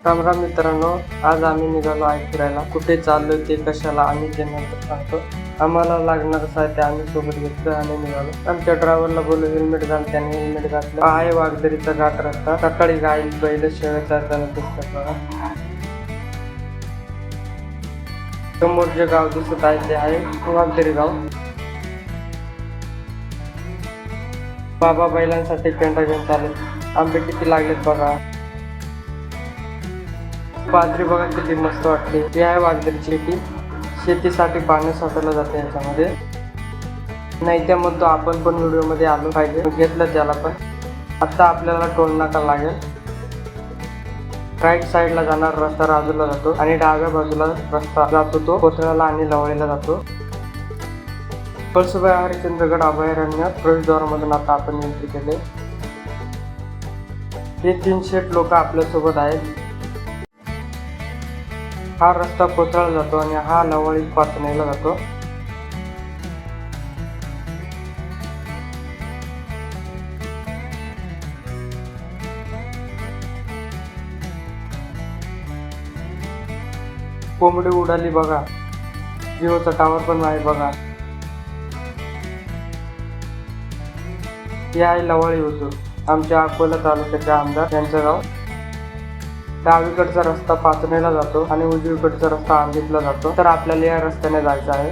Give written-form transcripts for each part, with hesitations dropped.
राम राम मित्रांनो, आज आम्ही निघालो आहे फिरायला. कुठे चाललोय ते कशाला आम्ही ते नंतर सांगतो. आम्हाला लागणारं साहित्य आम्ही सोबत घेतलं आणि निघालो. आमच्या ड्रायव्हरला बोललो हेल्मेट घाल, त्याने हेल्मेट घातलं. हा आहे वाघदरीचा घाट रस्ता. सकाळी गाई बैल शेळ्या चारताना दिसतात बघा. समोर जे गाव दिसत आहे ते आहे वाघदरी गाव. बाबा बैलांसाठी पेंढा घेऊन चालले. आंबे किती लागलेत बघा. बाजरी बघा किती मस्त वाटते. ही आहे वाघदरीची शेती. शेतीसाठी पाणी साठवलं जाते याच्यामध्ये. नाही त्या म्हणतो आपण पण व्हिडिओमध्ये आलो पाहिजे, घेतलं त्याला पण. आता आपल्याला टोल नाका लागेल. राईट साईडला जाणार रस्ता राजूला जातो आणि डाव्या बाजूला रस्ता जातो तो कोथळ्याला आणि लवळीला जातो. कळसुबाई हरिश्चंद्रगड अभयारण्यात प्रवेशद्वारामधून आता आपण एंट्री केले. हे 3 शेट लोक आपल्यासोबत आहेत. हा रस्ता कोथळ्याला जातो आणि हा लवळी पाचनेला जातो. कोंबडी उडाली बघा. जिओचा टावर पण आहे बघा. हे आहे लवळी होतो, आमच्या अकोला तालुक्याचे आमदार यांचं गाव. डावीकडचा रस्ता पाचनेला जातो आणि उजवीकडचा रस्ता आंबीतला जातो. तर आपल्याला या रस्त्याने जायचं आहे.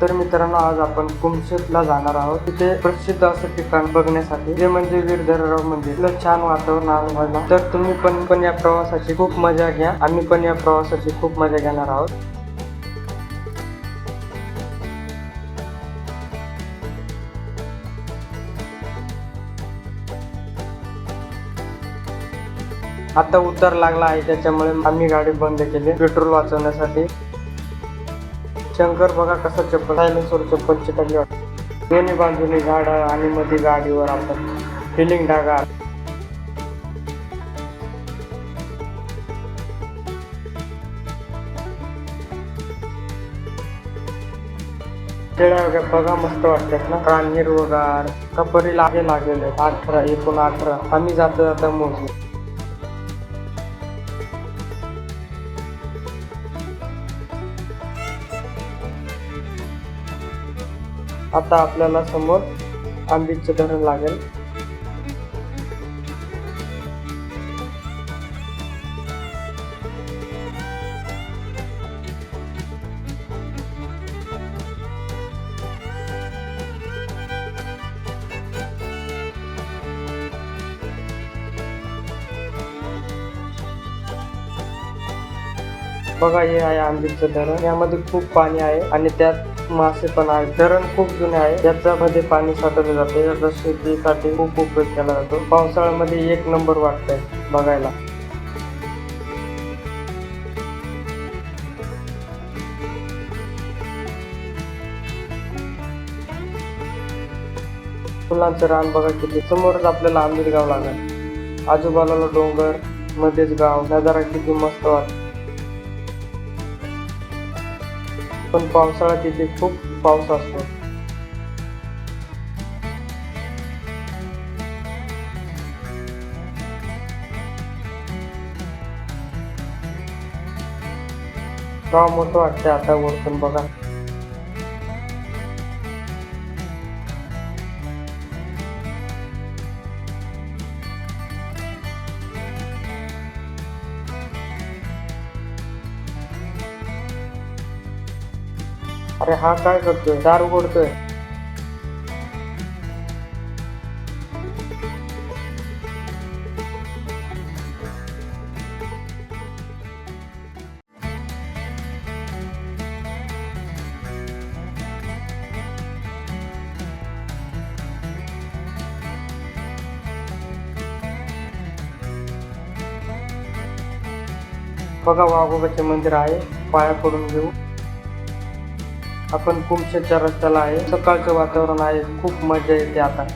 तर मित्रांनो, आज आपण कुमशेतला जाणार आहोत. तिथे प्रसिद्ध असं ठिकाण बघण्यासाठी, जे म्हणजे वीरधरराव मंदिर. छान वातावरण अनुभवायला. तर तुम्ही पण या प्रवासाची खूप मजा घ्या. आम्ही पण या प्रवासाची खूप मजा घेणार आहोत. आता उतार लागला आहे, त्याच्यामुळे आम्ही गाडी बंद केली पेट्रोल वाचवण्यासाठी. शंकर बघा कसा चप्पल सायलेन्सवर चप्पल चिटकली वाटते. दोन्ही बाजूने झाडं आणि मध्ये गाडीवर आपण फिलिंग डागा. शेळ्या बघा मस्त वाटतात ना. रान हिरवगार. कपरीला आहे लागलेले 18 एकूण 18. आम्ही जाता मोजू. आता आपल्याला समोर आंबीचं धरण लागेल. बघा हे आहे आंबीचं धरण. यामध्ये खूप पाणी आहे आणि त्यात मासे पण आहेत. धरण खूप जुने आहे. याच्यामध्ये पाणी साठवले जाते. याचा शेतीसाठी खूप उपयोग केला जातो. पावसाळ्यामध्ये एक नंबर वाटतंय बघायला. फुलांचं रान बघा किती. समोरच आपल्याला आंबीर गाव लागेल. आजूबाजूला डोंगर, मध्येच गाव. नजारा किती मस्त वाटत. पण पावसाळ्यात तिथे खूप पाऊस असतो. गाव मोठं वाटतं आता वरतून बघा. अरे हा काय करतोय? दार उघडतोय. बघा वाघोबाचे मंदिर आहे. पाया पडून घेऊ. आपण कुमशेतच्या रस्त्याला आहे. सकाळचं वातावरण आहे. खूप मजा येते आता.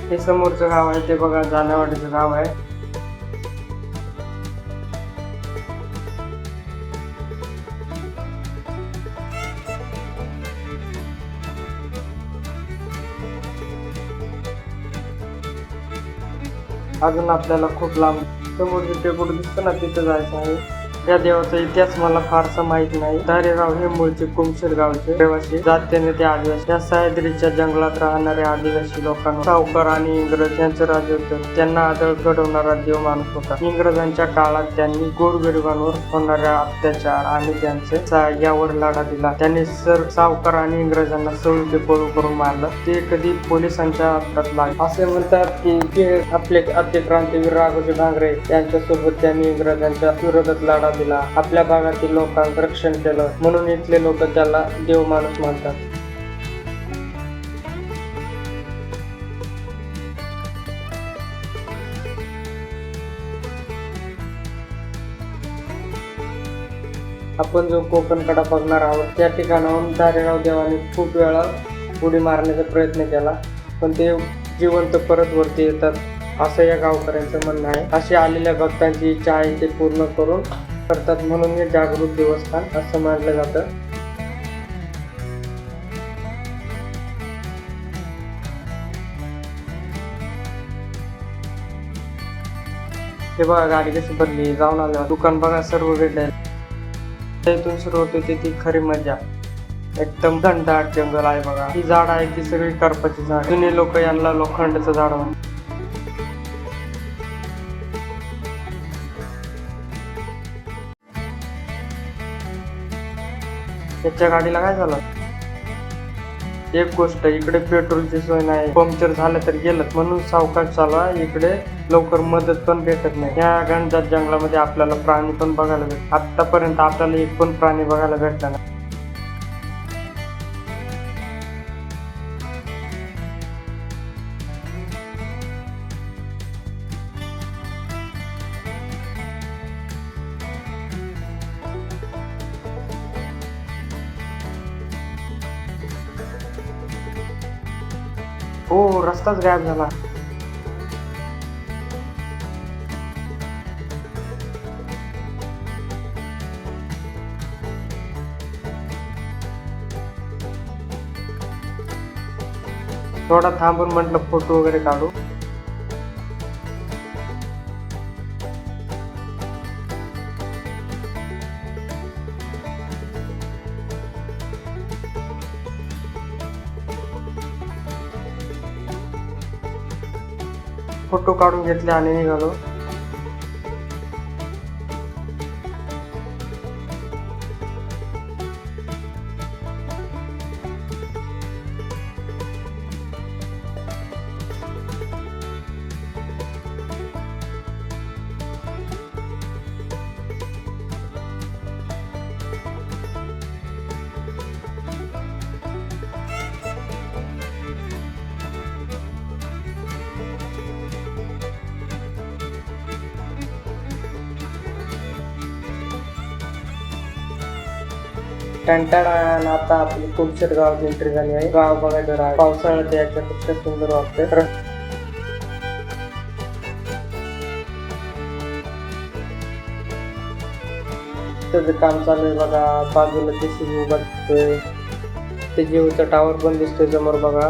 हे समोरचं गाव आहे ते बघा जानेवाडीचं गाव आहे. अजून आपल्याला खूप लांब समोरचं टेकड दिसतं ना तिथं जायचं आहे. या देवाचा इतिहास मला फारसा माहित नाही. धारेगाव हे मूळचे कुमशेर गावचे रहिवासी जातीने ते आदिवासी. या सह्याद्रीच्या जंगलात राहणाऱ्या आदिवासी लोकांना सावकार आणि इंग्रज यांचं राज्य होतं. त्यांना आदळ घडवणारा देव माणूस होता. इंग्रजांच्या काळात त्यांनी गोरगरिबांवर होणाऱ्या अत्याचार आणि त्यांचे यावर लढा दिला. त्यांनी सावकार आणि इंग्रजांना सळूके पळू करून मारलं. ते कधी पोलिसांच्या हातात लागले. असे म्हणतात की आपले आद्य क्रांतीवीर राघोजी भांगरे यांच्यासोबत त्यांनी इंग्रजांच्या विरोधात लढा दिला. आपल्या भागातील लोकांचं रक्षण केलं म्हणून इथले लोक त्याला देव माणूस म्हणतात. आपण जो कोकणकडा बघणार आहोत त्या ठिकाणाहून धारेगाव देवाने खूप वेळा उडी मारण्याचा प्रयत्न केला पण ते जिवंत परत वरती येतात असं या गावकऱ्यांचं म्हणणं आहे. अशी आलेल्या भक्तांची इच्छा आहे ते पूर्ण करून करतात म्हणून हे जागृत देवस्थान असं मानलं जातं. हे बघा गाडी कशी भरली जाऊन आल्यावर दुकान बघा सर्व भेटले. इथून सुरू होते ती खरी मजा. एकदम घनदाट जंगल आहे बघा. ही झाड आहे ती सगळी करपाची झाड. जुने लोक यांना लोखंडाचं झाड म्हणतात. त्याच्या गाडीला काय झालं? एक गोष्ट इकडे पेट्रोलची सोय नाही. पंक्चर झालं तर गेलं म्हणून सावकाश चालवा. इकडे लवकर मदत पण भेटत नाही. या घनदाट जंगलामध्ये आपल्याला प्राणी पण बघायला भेटत. आतापर्यंत आपल्याला एक पण प्राणी बघायला भेटला नाही. हो रस्ताच गायब झाला. थोडा थांबून म्हटलं फोटो वगैरे काढू. फोटो काढून घेतले आणि निघालो. टंटाळा आता आपली कुमशेर गावाची एंट्री झाली आहे. गाव बघायचं आहे. पावसाळ्यात याच्यापेक्षा सुंदर वाटते. त्याचं काम चालू आहे बघा. बाजूला JCB उभा दिसतोय. ते जिओचा टावर पण दिसतोय समोर बघा.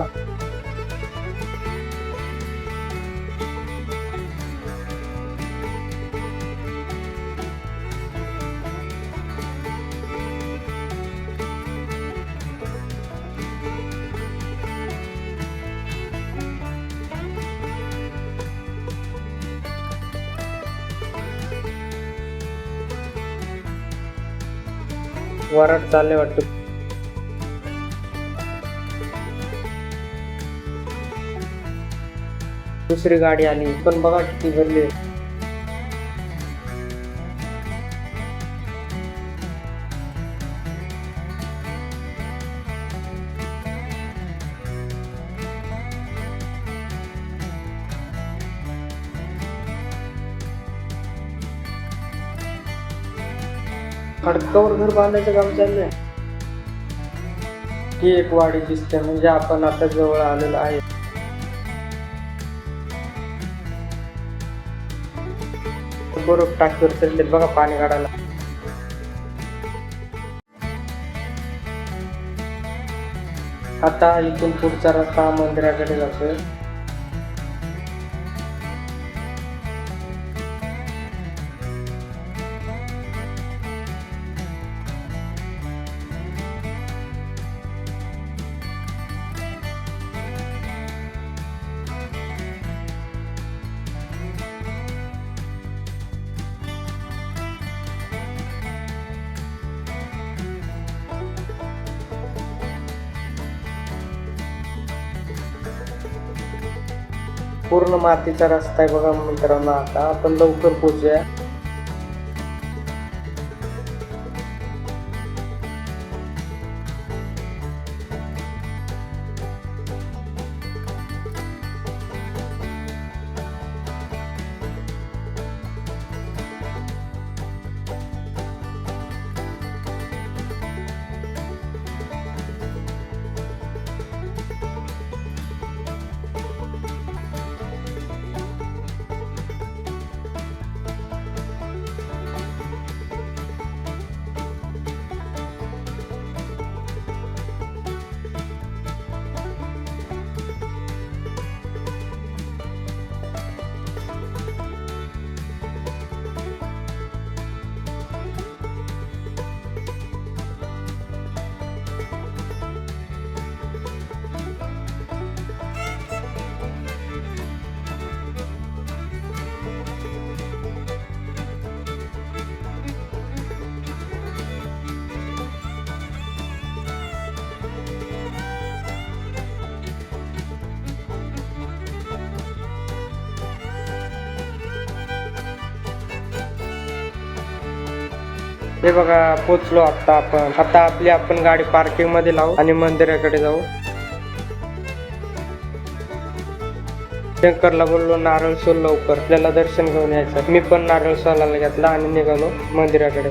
वरात चालले वाटतं. दुसरी गाडी आली पण बघा किती भरली. खडकावर घर बांधायचं काम चाललंय. ही एक वाडी दिसते म्हणजे आपण आता जवळ आलेलो आहे. पोरं टाकीवर चढलेत बघा पाणी काढायला. आता इथून पुढचा रस्ता मंदिराकडे जातोय. पूर्ण मातीचा रस्ता आहे बघा मित्रांनो. आता आपण लवकर पोहोचूया. हे बघा पोचलो आता आपण. आता आपण गाडी पार्किंग मध्ये लावू आणि मंदिराकडे जाऊ. शंकरला बोललो नारळ सोल लवकर, आपल्याला दर्शन घेऊन यायचं. मी पण नारळ सोलायला घेतला आणि निघालो मंदिराकडे.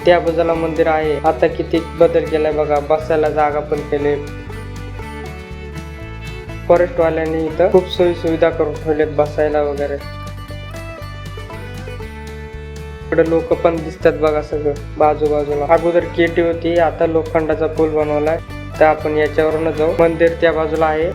त्या बाजूला मंदिर आहे. आता किती बदल केलाय बघा, बसायला जागा पण केले. फॉरेस्ट वाल्यांनी इथं खूप सोयी सुविधा करून ठेवलेत बसायला वगैरे. इकडे लोक पण दिसतात बघा सगळं बाजूबाजूला. अगोदर केटी होती, आता लोखंडाचा पूल बनवलाय. तर आपण याच्यावरून जाऊ. मंदिर त्या बाजूला आहे.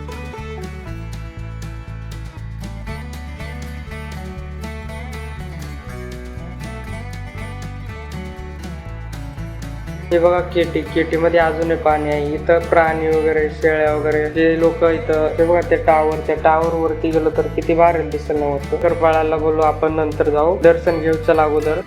हे बघा केटी मध्ये अजूनही पाणी आहे. इथं प्राणी वगैरे, शेळ्या वगैरे, जे लोक इथं. हे बघा ते टावर वरती गेलो तर किती भारी दिसेल नव्हतं. करपाळाला बोलू आपण नंतर जाऊ. दर्शन घेऊ चला अगोदर.